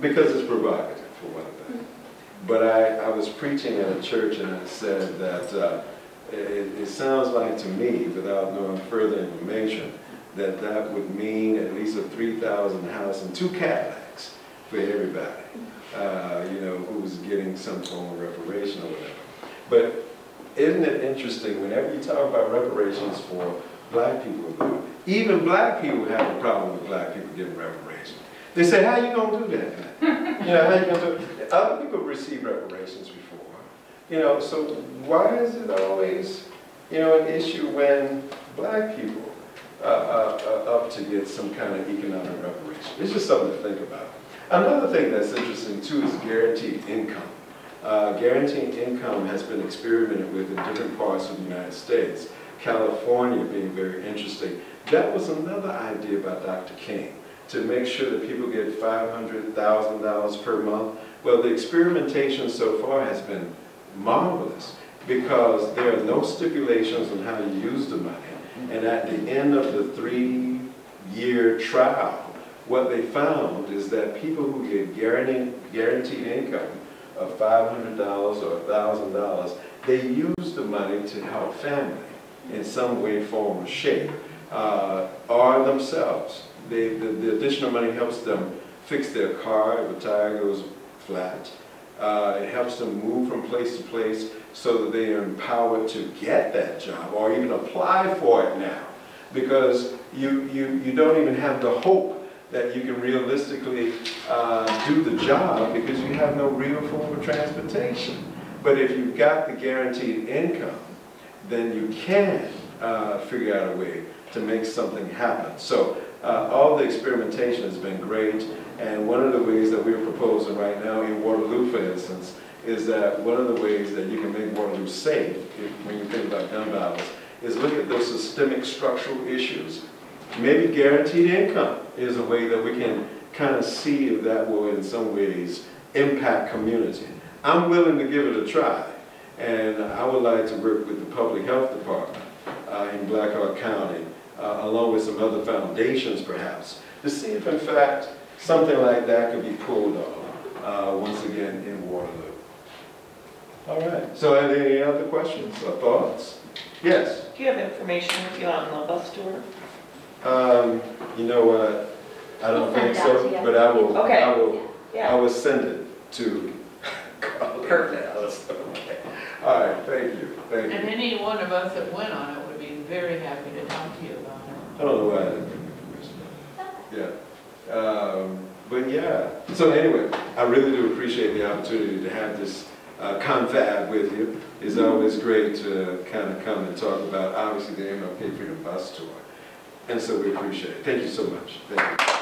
because it's provocative, for one thing. But I was preaching at a church and I said that it sounds like to me, without knowing further information, that that would mean at least a 3,000 house and 2 Cadillacs for everybody, you know, who's getting some form of reparation or whatever. But isn't it interesting, whenever you talk about reparations for Black people, even Black people have a problem with Black people getting reparations. They say, how you gonna do that? You know, how you gonna do it? Other people receive reparations before. You know, so why is it always, you know, an issue when Black people are up to get some kind of economic reparation? It's just something to think about. Another thing that's interesting too is guaranteed income. Guaranteed income has been experimented with in different parts of the United States. California being very interesting. That was another idea by Dr. King, to make sure that people get $500,000 per month. Well, the experimentation so far has been marvelous because there are no stipulations on how you use the money. And at the end of the 3-year trial, what they found is that people who get guaranteed income of $500 or $1,000, they use the money to help family in some way, form, or shape, or themselves. The additional money helps them fix their car if a tire goes flat. It helps them move from place to place so that they are empowered to get that job or even apply for it now. Because you don't even have the hope that you can realistically do the job because you have no real form of transportation. But if you've got the guaranteed income, then you can figure out a way to make something happen. So all the experimentation has been great, and one of the ways that we're proposing right now in Waterloo, for instance, is that one of the ways that you can make Waterloo safe, when you think about gun violence, is look at those systemic structural issues. Maybe guaranteed income is a way that we can kind of see if that will in some ways impact community. I'm willing to give it a try, and I would like to work with the Public Health Department in Black Hawk County, along with some other foundations perhaps, to see if in fact something like that could be pulled off once again in Waterloo. All right, so are there any other questions or thoughts? Yes? Do you have information with you on the bus tour? You know what? I don't think so, but I will. Okay. I will send it to. Perfect. Okay. All right. Thank you. Thank you. And any one of us that went on it would be very happy to talk to you about it. I don't know why I didn't. Yeah. But yeah. So anyway, I really do appreciate the opportunity to have this confab with you. It's always great to kind of come and talk about, obviously, the MLK Freedom Bus Tour. And so we appreciate it. Thank you so much. Thank you.